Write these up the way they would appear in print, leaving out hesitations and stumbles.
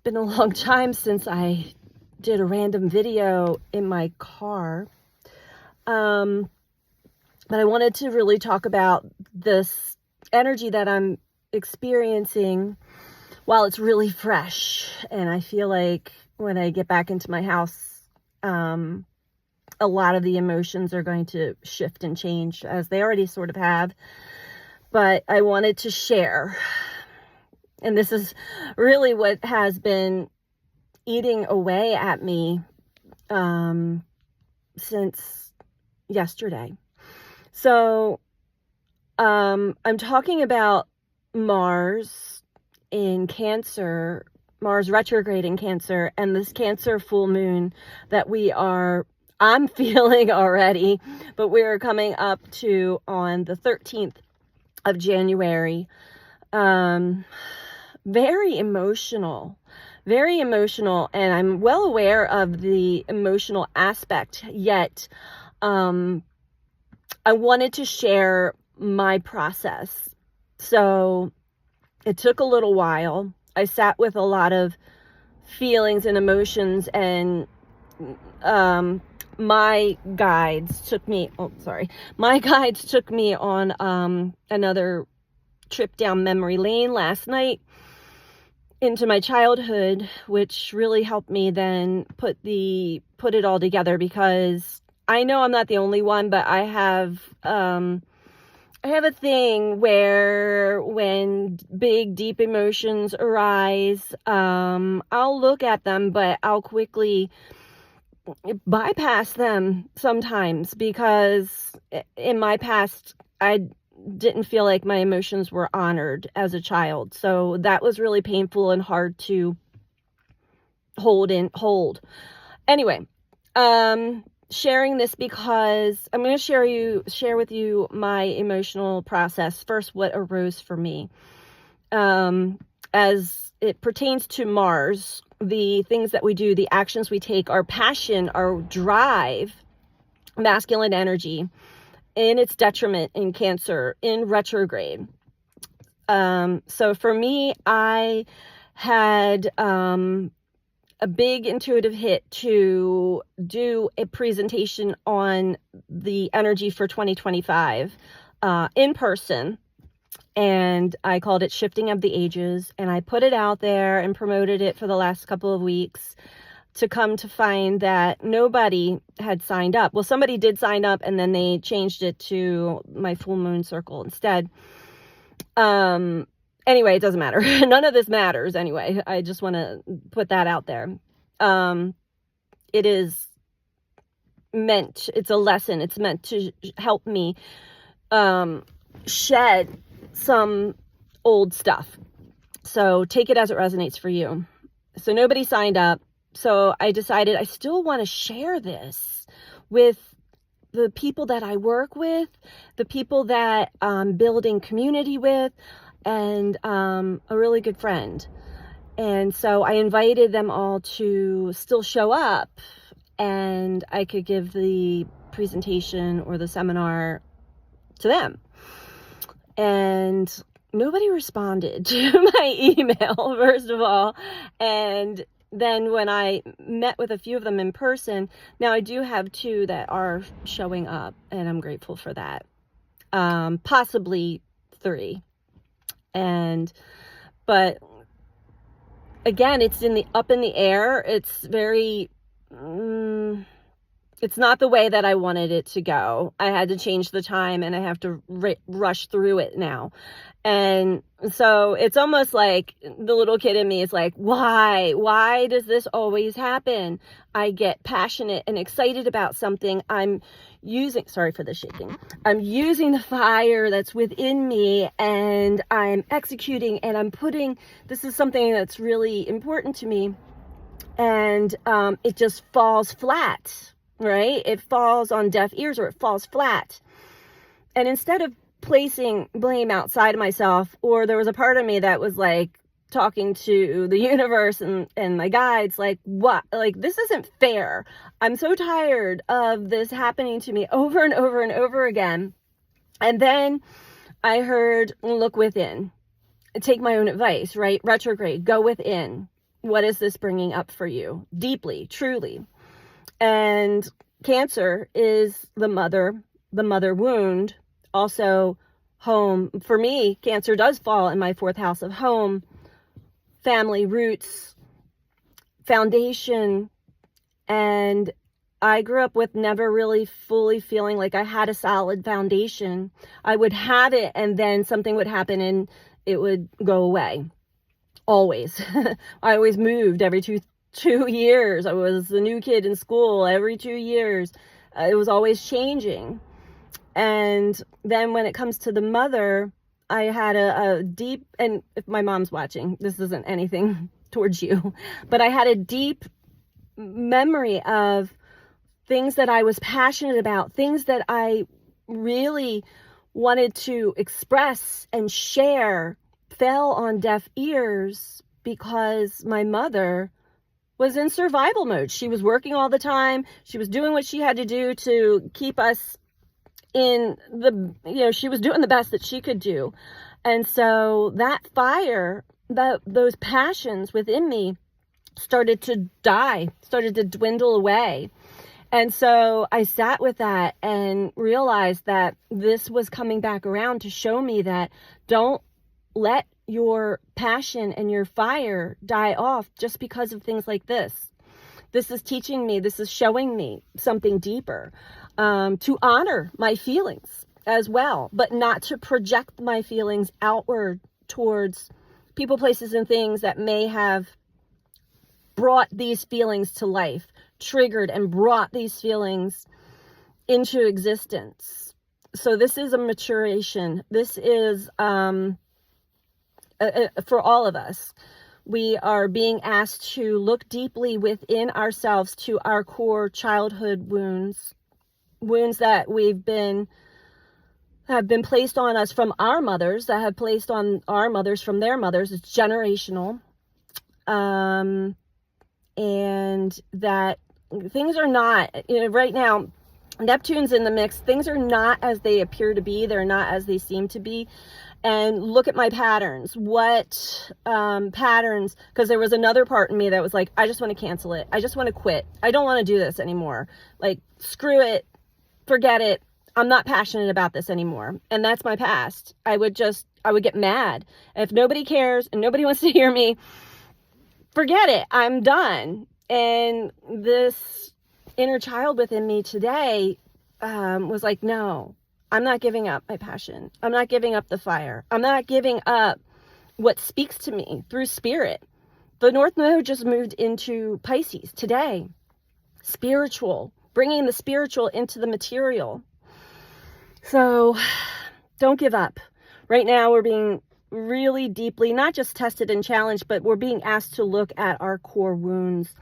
been a long time since I did a random video in my car. But I wanted to really talk about this energy that I'm experiencing while it's really fresh. And I feel like when I get back into my house, a lot of the emotions are going to shift and change, as they already sort of have. But I wanted to share. And this is really what has been eating away at me since yesterday. So I'm talking about Mars in Cancer, Mars retrograde in Cancer, and this Cancer full moon that I'm feeling already, but we're coming up to on the 13th of January. Very emotional, and I'm well aware of the emotional aspect, yet I wanted to share my process. So it took a little while. I sat with a lot of feelings and emotions, and my guides took me on another trip down memory lane last night into my childhood, which really helped me then put it all together, because I know I'm not the only one, but I have a thing where when big, deep emotions arise, I'll look at them, but I'll quickly bypass them sometimes, because in my past, I didn't feel like my emotions were honored as a child. So that was really painful and hard to hold. Anyway, sharing this because I'm going to share with you my emotional process. First, what arose for me. As it pertains to Mars, the things that we do, the actions we take, our passion, our drive, masculine energy, in its detriment in Cancer, in retrograde. So for me, I had a big intuitive hit to do a presentation on the energy for 2025 in person. And I called it Shifting of the Ages. And I put it out there and promoted it for the last couple of weeks, to come to find that nobody had signed up. Well, somebody did sign up, and then they changed it to my full moon circle instead. Anyway, it doesn't matter. None of this matters anyway. I just want to put that out there. It is meant, it's a lesson. It's meant to help me shed some old stuff. So take it as it resonates for you. So nobody signed up. So I decided I still want to share this with the people that I work with, the people that I'm building community with, and a really good friend. And so I invited them all to still show up, and I could give the presentation or the seminar to them. And nobody responded to my email, first of all. And then when I met with a few of them in person, now I do have 2 that are showing up, and I'm grateful for that. Possibly 3. But again, it's up in the air. It's very, it's not the way that I wanted it to go. I had to change the time, and I have to rush through it now. And so it's almost like the little kid in me is like, why does this always happen? I get passionate and excited about something. Sorry for the shaking. I'm using the fire that's within me, and I'm executing, and this is something that's really important to me. And it just falls flat, right? It falls on deaf ears, or it falls flat. And instead of placing blame outside of myself, or there was a part of me that was like talking to the universe and my guides, like, what, like, this isn't fair. I'm so tired of this happening to me over and over and over again. And then I heard, look within, take my own advice, right? Retrograde, go within. What is this bringing up for you? Deeply, truly. And cancer is the mother wound. Also, home. For me, cancer does fall in my 4th house of home, family, roots, foundation. And I grew up with never really fully feeling like I had a solid foundation. I would have it and then something would happen and it would go away. Always. I always moved every two years. I was a new kid in school every 2 years. It was always changing. And then when it comes to the mother, I had a deep, and if my mom's watching, this isn't anything towards you, but I had a deep memory of things that I was passionate about, things that I really wanted to express and share, fell on deaf ears because my mother was in survival mode. She was working all the time. She was doing what she had to do to keep us in the, she was doing the best that she could do. And so that fire, those passions within me started to die, started to dwindle away. And so I sat with that and realized that this was coming back around to show me that don't let your passion and your fire die off just because of things like this. This is teaching me, this is showing me something deeper, to honor my feelings as well, but not to project my feelings outward towards people, places, and things that may have brought these feelings to life, triggered and brought these feelings into existence. So this is a maturation. This is for all of us. We are being asked to look deeply within ourselves to our core childhood wounds that have been placed on us from our mothers, that have placed on our mothers from their mothers. It's generational. And that things are not, right now, Neptune's in the mix. Things are not as they appear to be. They're not as they seem to be. And look at my patterns. What patterns? Because there was another part in me that was like, I just want to cancel it. I just want to quit. I don't want to do this anymore. Like, screw it. Forget it. I'm not passionate about this anymore. And that's my past. I would get mad. If nobody cares and nobody wants to hear me, forget it. I'm done. And this inner child within me today was like, no, I'm not giving up my passion. I'm not giving up the fire. I'm not giving up what speaks to me through spirit. The North Node just moved into Pisces today. Spiritual, bringing the spiritual into the material. So don't give up. Right now we're being really deeply, not just tested and challenged, but we're being asked to look at our core wounds.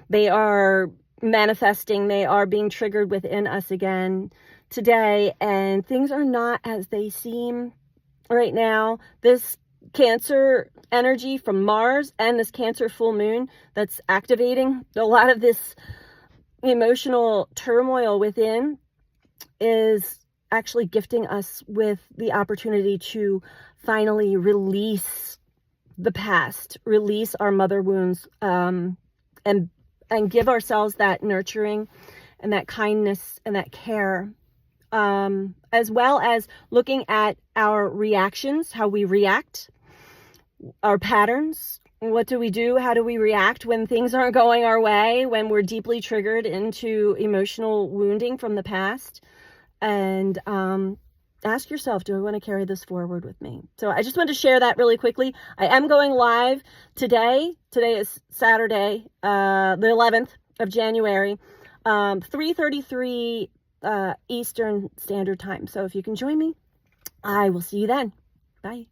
They are manifesting. They are being triggered within us again today, and things are not as they seem right now. This Cancer energy from Mars and this Cancer full moon that's activating a lot of this emotional turmoil within is actually gifting us with the opportunity to finally release the past, release our mother wounds, and give ourselves that nurturing and that kindness and that care, as well as looking at our reactions, how we react, our patterns. What do we do? How do we react when things aren't going our way, when we're deeply triggered into emotional wounding from the past? And ask yourself, do I want to carry this forward with me? So I just wanted to share that really quickly. I am going live today. Today is Saturday, the 11th of January, 3:33 Eastern Standard Time. So if you can join me, I will see you then. Bye.